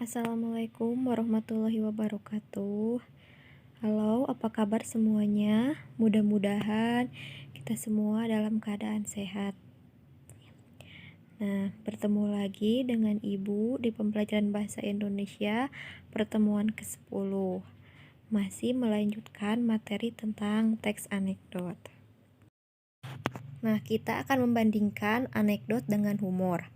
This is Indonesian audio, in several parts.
Assalamualaikum warahmatullahi wabarakatuh. Halo, apa kabar semuanya? Mudah-mudahan kita semua dalam keadaan sehat. Nah, bertemu lagi dengan Ibu di pembelajaran bahasa Indonesia pertemuan ke-10. Masih melanjutkan materi tentang teks anekdot. Nah, kita akan membandingkan anekdot dengan humor.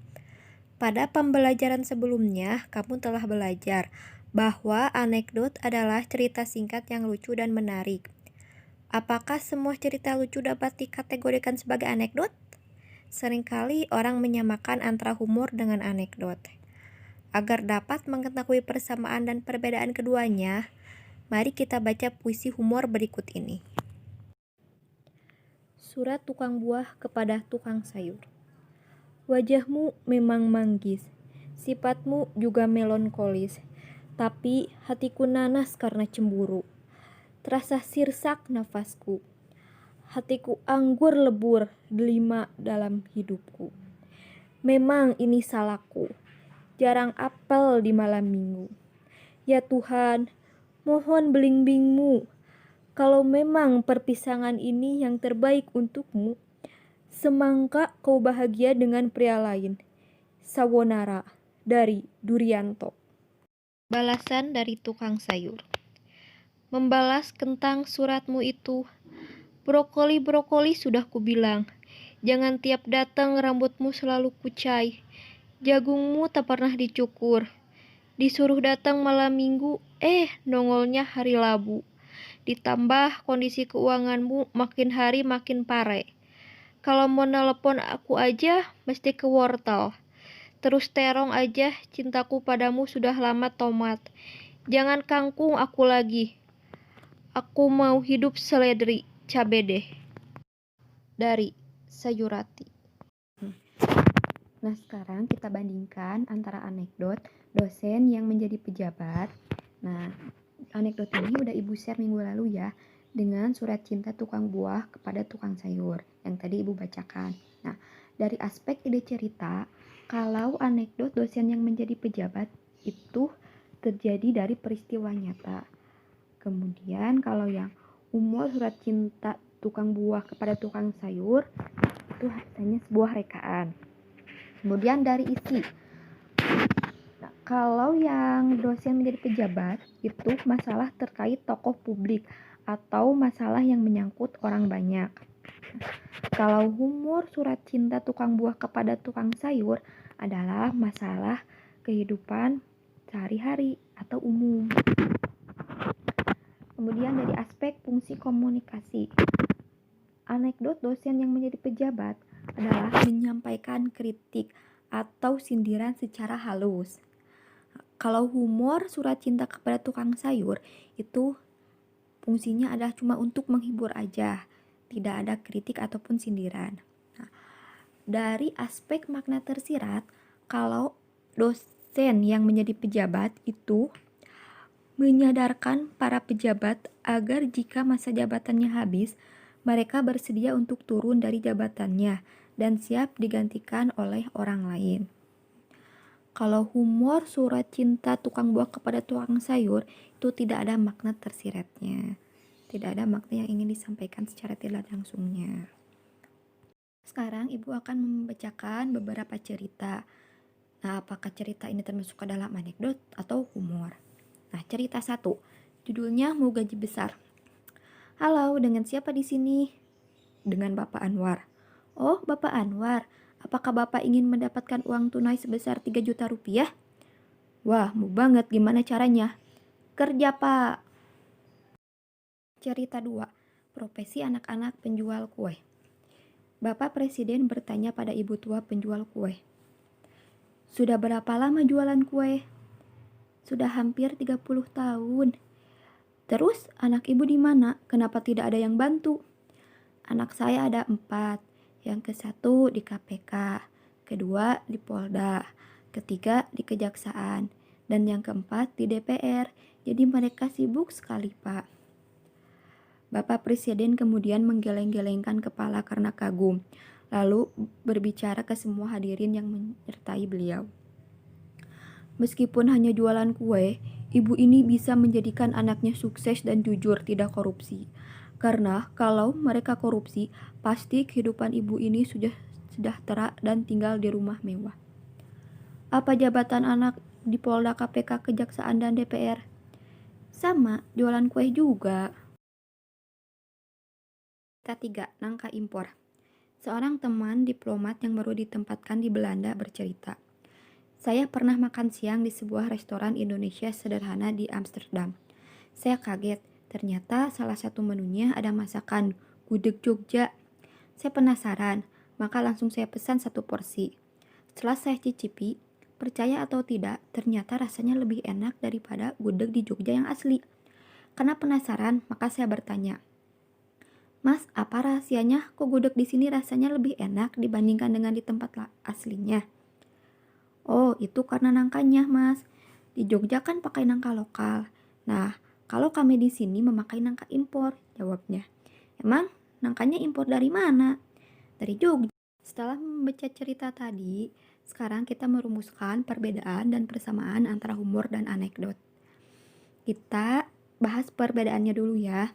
Pada pembelajaran sebelumnya, kamu telah belajar bahwa anekdot adalah cerita singkat yang lucu dan menarik. Apakah semua cerita lucu dapat dikategorikan sebagai anekdot? Seringkali orang menyamakan antara humor dengan anekdot. Agar dapat mengetahui persamaan dan perbedaan keduanya, mari kita baca puisi humor berikut ini. Surat tukang buah kepada tukang sayur. Wajahmu memang manggis, sifatmu juga melankolis, tapi hatiku nanas karena cemburu. Terasa sirsak nafasku, hatiku anggur lebur delima dalam hidupku. Memang ini salahku, jarang apel di malam minggu. Ya Tuhan, mohon beling-bingmu, kalau memang perpisahan ini yang terbaik untukmu, semangka kau bahagia dengan pria lain. Sawonara dari Durianto. Balasan dari tukang sayur. Membalas kentang suratmu itu. Brokoli sudah kubilang. Jangan tiap datang rambutmu selalu kucai. Jagungmu tak pernah dicukur. Disuruh datang malam minggu, nongolnya hari Rabu. Ditambah kondisi keuanganmu makin hari makin pare. Kalau mau nelpon aku aja mesti ke wortel. Terus terong aja, cintaku padamu sudah lama tomat. Jangan kangkung aku lagi. Aku mau hidup seledri, cabe deh. Dari Sayurati. Nah, sekarang kita bandingkan antara anekdot dosen yang menjadi pejabat. Nah, anekdot ini udah Ibu share minggu lalu ya, dengan surat cinta tukang buah kepada tukang sayur yang tadi Ibu bacakan. Nah, dari aspek ide cerita, kalau anekdot dosen yang menjadi pejabat itu terjadi dari peristiwa nyata. Kemudian kalau yang humor surat cinta tukang buah kepada tukang sayur itu hanya sebuah rekaan. Kemudian dari isi, nah, kalau yang dosen menjadi pejabat itu masalah terkait tokoh publik atau masalah yang menyangkut orang banyak. Kalau humor surat cinta tukang buah kepada tukang sayur adalah masalah kehidupan sehari-hari atau umum. Kemudian dari aspek fungsi komunikasi, anekdot dosen yang menjadi pejabat adalah menyampaikan kritik atau sindiran secara halus. Kalau humor surat cinta kepada tukang sayur itu fungsinya adalah cuma untuk menghibur aja, tidak ada kritik ataupun sindiran. Nah, dari aspek makna tersirat, kalau dosen yang menjadi pejabat itu menyadarkan para pejabat agar jika masa jabatannya habis, mereka bersedia untuk turun dari jabatannya dan siap digantikan oleh orang lain. Kalau humor surat cinta tukang buah kepada tukang sayur itu tidak ada makna tersiratnya, tidak ada makna yang ingin disampaikan secara tidak langsungnya. Sekarang Ibu akan membacakan beberapa cerita. Nah, apakah cerita ini termasuk ke dalam anekdot atau humor? Nah, cerita 1, judulnya Mau Gaji Besar. Halo, dengan siapa di sini? Dengan Bapak Anwar. Oh, Bapak Anwar, apakah Bapak ingin mendapatkan uang tunai sebesar 3 juta rupiah? Wah, mau banget, gimana caranya? Kerja, Pak. Cerita 2, profesi anak-anak penjual kue. Bapak Presiden bertanya pada ibu tua penjual kue. Sudah berapa lama jualan kue? Sudah hampir 30 tahun. Terus anak ibu di mana? Kenapa tidak ada yang bantu? Anak saya ada 4. Yang ke-1 di KPK, kedua di Polda, ketiga di Kejaksaan, dan yang ke-4 di DPR. Jadi mereka sibuk sekali, Pak. Bapak Presiden kemudian menggeleng-gelengkan kepala karena kagum, lalu berbicara ke semua hadirin yang menyertai beliau. Meskipun hanya jualan kue, ibu ini bisa menjadikan anaknya sukses dan jujur tidak korupsi. Karena kalau mereka korupsi, pasti kehidupan ibu ini sudah sejahtera dan tinggal di rumah mewah. Apa jabatan anak di Polda, KPK, Kejaksaan, dan DPR? Sama, jualan kue juga. Ketiga, nangka impor. Seorang teman diplomat yang baru ditempatkan di Belanda bercerita, "Saya pernah makan siang di sebuah restoran Indonesia sederhana di Amsterdam. Saya kaget, ternyata salah satu menunya ada masakan gudeg Jogja. Saya penasaran, maka langsung saya pesan satu porsi. Setelah saya cicipi, percaya atau tidak, ternyata rasanya lebih enak daripada gudeg di Jogja yang asli. Karena penasaran, maka saya bertanya, 'Mas, apa rahasianya kok gudeg di sini rasanya lebih enak dibandingkan dengan di tempat aslinya?' 'Oh, itu karena nangkanya, Mas. Di Jogja kan pakai nangka lokal. Nah, kalau kami di sini memakai nangka impor,' jawabnya. 'Emang nangkanya impor dari mana?' 'Dari Jogja.' Setelah membaca cerita tadi, sekarang kita merumuskan perbedaan dan persamaan antara humor dan anekdot. Kita bahas perbedaannya dulu ya.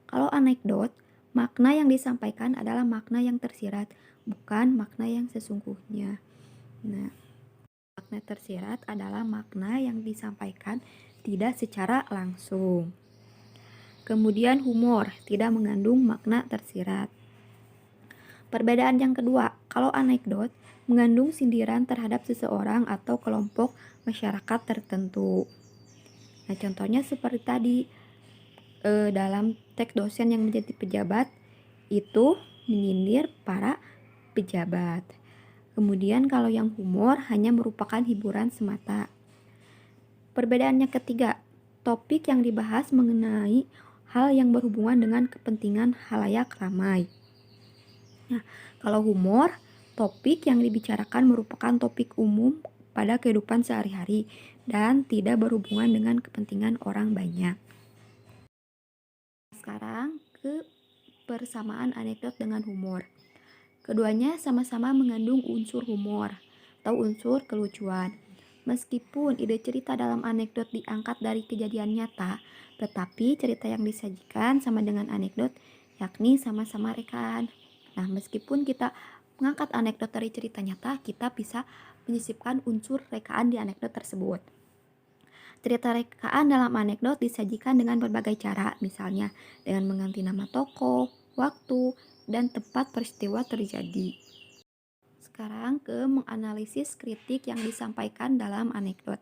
Kalau anekdot, makna yang disampaikan adalah makna yang tersirat, bukan makna yang sesungguhnya. Nah, makna tersirat adalah makna yang disampaikan tidak secara langsung. Kemudian humor tidak mengandung makna tersirat. Perbedaan yang kedua, kalau anekdot mengandung sindiran terhadap seseorang atau kelompok masyarakat tertentu. Nah, contohnya seperti tadi, dalam teks dosen yang menjadi pejabat itu menyindir para pejabat. Kemudian kalau yang humor hanya merupakan hiburan semata. Perbedaannya ketiga, topik yang dibahas mengenai hal yang berhubungan dengan kepentingan halayak ramai. Nah, kalau humor, topik yang dibicarakan merupakan topik umum pada kehidupan sehari-hari dan tidak berhubungan dengan kepentingan orang banyak. Sekarang ke persamaan anekdot dengan humor. Keduanya sama-sama mengandung unsur humor atau unsur kelucuan. Meskipun ide cerita dalam anekdot diangkat dari kejadian nyata, tetapi cerita yang disajikan sama dengan anekdot, yakni sama-sama rekaan. Nah, meskipun kita mengangkat anekdot dari cerita nyata, kita bisa menyisipkan unsur rekaan di anekdot tersebut. Cerita rekaan dalam anekdot disajikan dengan berbagai cara, misalnya dengan mengganti nama tokoh, waktu, dan tempat peristiwa terjadi. Sekarang ke menganalisis kritik yang disampaikan dalam anekdot.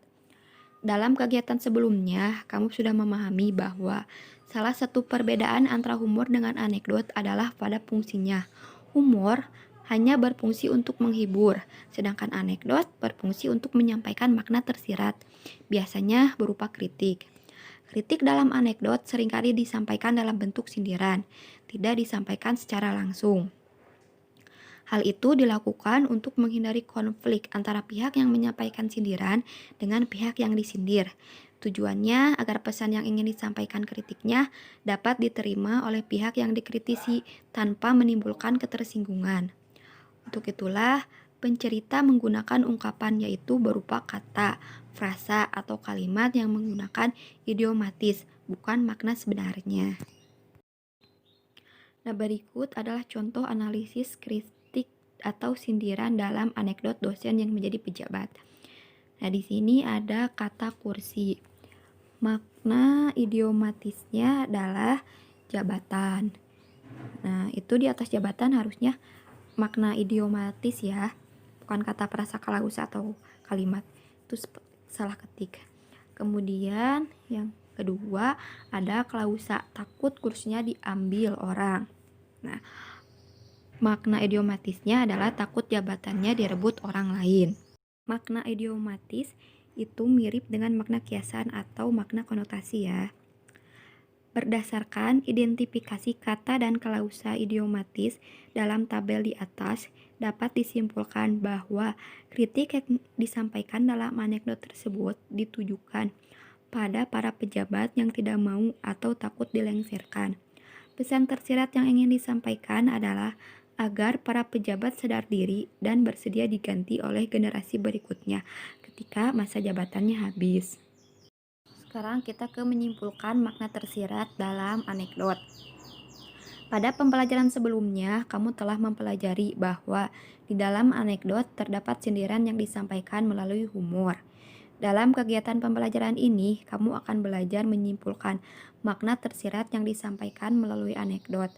Dalam kegiatan sebelumnya, kamu sudah memahami bahwa salah satu perbedaan antara humor dengan anekdot adalah pada fungsinya. Humor hanya berfungsi untuk menghibur, sedangkan anekdot berfungsi untuk menyampaikan makna tersirat, biasanya berupa kritik. Kritik dalam anekdot seringkali disampaikan dalam bentuk sindiran, tidak disampaikan secara langsung. Hal itu dilakukan untuk menghindari konflik antara pihak yang menyampaikan sindiran dengan pihak yang disindir. Tujuannya agar pesan yang ingin disampaikan kritiknya dapat diterima oleh pihak yang dikritisi tanpa menimbulkan ketersinggungan. Untuk itulah, pencerita menggunakan ungkapan yaitu berupa kata, frasa, atau kalimat yang menggunakan idiomatis, bukan makna sebenarnya. Nah, berikut adalah contoh analisis kritik atau sindiran dalam anekdot dosen yang menjadi pejabat. Nah, di sini ada kata kursi. Makna idiomatisnya adalah jabatan. Nah, itu di atas jabatan harusnya makna idiomatis ya, bukan kata prasakalausa atau kalimat. Itu salah ketik. Kemudian yang kedua ada klausa, takut kursinya diambil orang. Nah, makna idiomatisnya adalah takut jabatannya direbut orang lain. Makna idiomatis itu mirip dengan makna kiasan atau makna konotasi ya. Berdasarkan identifikasi kata dan klausa idiomatis dalam tabel di atas, dapat disimpulkan bahwa kritik yang disampaikan dalam anekdot tersebut ditujukan pada para pejabat yang tidak mau atau takut dilengsarkan. Pesan tersirat yang ingin disampaikan adalah agar para pejabat sadar diri dan bersedia diganti oleh generasi berikutnya ketika masa jabatannya habis. Sekarang kita menyimpulkan makna tersirat dalam anekdot. Pada pembelajaran sebelumnya, kamu telah mempelajari bahwa di dalam anekdot terdapat sindiran yang disampaikan melalui humor. Dalam kegiatan pembelajaran ini, kamu akan belajar menyimpulkan makna tersirat yang disampaikan melalui anekdot.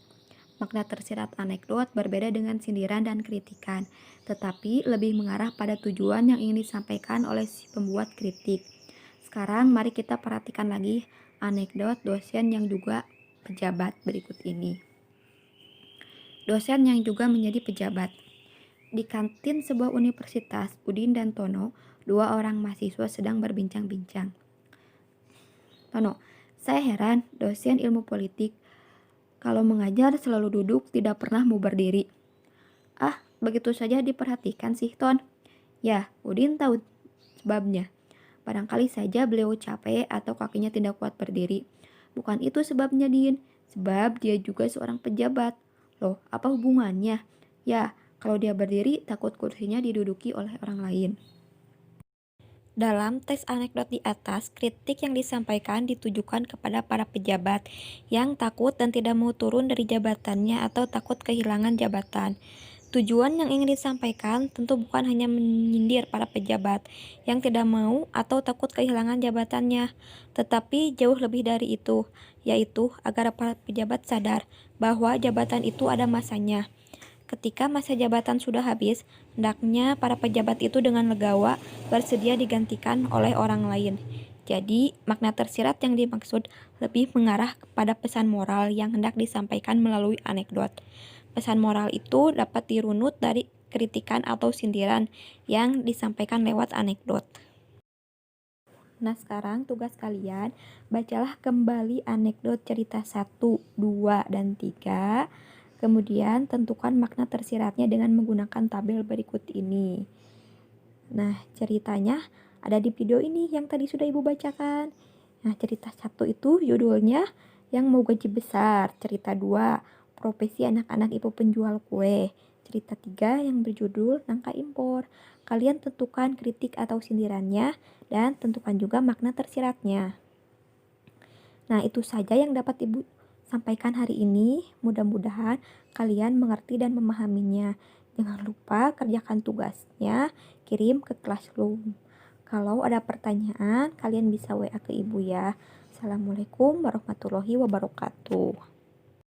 Makna tersirat anekdot berbeda dengan sindiran dan kritikan, tetapi lebih mengarah pada tujuan yang ingin disampaikan oleh si pembuat kritik. Sekarang mari kita perhatikan lagi anekdot dosen yang juga pejabat berikut ini. Dosen yang juga menjadi pejabat. Di kantin sebuah universitas, Udin dan Tono, dua orang mahasiswa sedang berbincang-bincang. Tono, saya heran, dosen ilmu politik, kalau mengajar selalu duduk, tidak pernah mau berdiri. Ah, begitu saja diperhatikan sih, Ton. Ya, Udin tahu sebabnya. Barangkali saja beliau capek atau kakinya tidak kuat berdiri. Bukan itu sebabnya, Din. Sebab dia juga seorang pejabat. Loh, apa hubungannya? Ya, kalau dia berdiri, takut kursinya diduduki oleh orang lain. Dalam teks anekdot di atas, kritik yang disampaikan ditujukan kepada para pejabat yang takut dan tidak mau turun dari jabatannya atau takut kehilangan jabatan. Tujuan yang ingin disampaikan tentu bukan hanya menyindir para pejabat yang tidak mau atau takut kehilangan jabatannya, tetapi jauh lebih dari itu, yaitu agar para pejabat sadar bahwa jabatan itu ada masanya. Ketika masa jabatan sudah habis, hendaknya para pejabat itu dengan legawa bersedia digantikan oleh orang lain. Jadi, makna tersirat yang dimaksud lebih mengarah kepada pesan moral yang hendak disampaikan melalui anekdot. Pesan moral itu dapat dirunut dari kritikan atau sindiran yang disampaikan lewat anekdot. Nah, sekarang tugas kalian, bacalah kembali anekdot cerita 1, 2, dan 3. Kemudian tentukan makna tersiratnya dengan menggunakan tabel berikut ini. Nah, ceritanya ada di video ini yang tadi sudah Ibu bacakan. Nah, cerita 1 itu judulnya Yang Mau Gaji Besar. Cerita 2, Profesi Anak-anak Ibu Penjual Kue. Cerita 3 yang berjudul Nangka Impor. Kalian tentukan kritik atau sindirannya dan tentukan juga makna tersiratnya. Nah, itu saja yang dapat Ibu sampaikan hari ini. Mudah-mudahan kalian mengerti dan memahaminya. Jangan lupa kerjakan tugasnya, kirim ke Classroom. Kalau ada pertanyaan, kalian bisa WA ke Ibu ya. Assalamualaikum warahmatullahi wabarakatuh.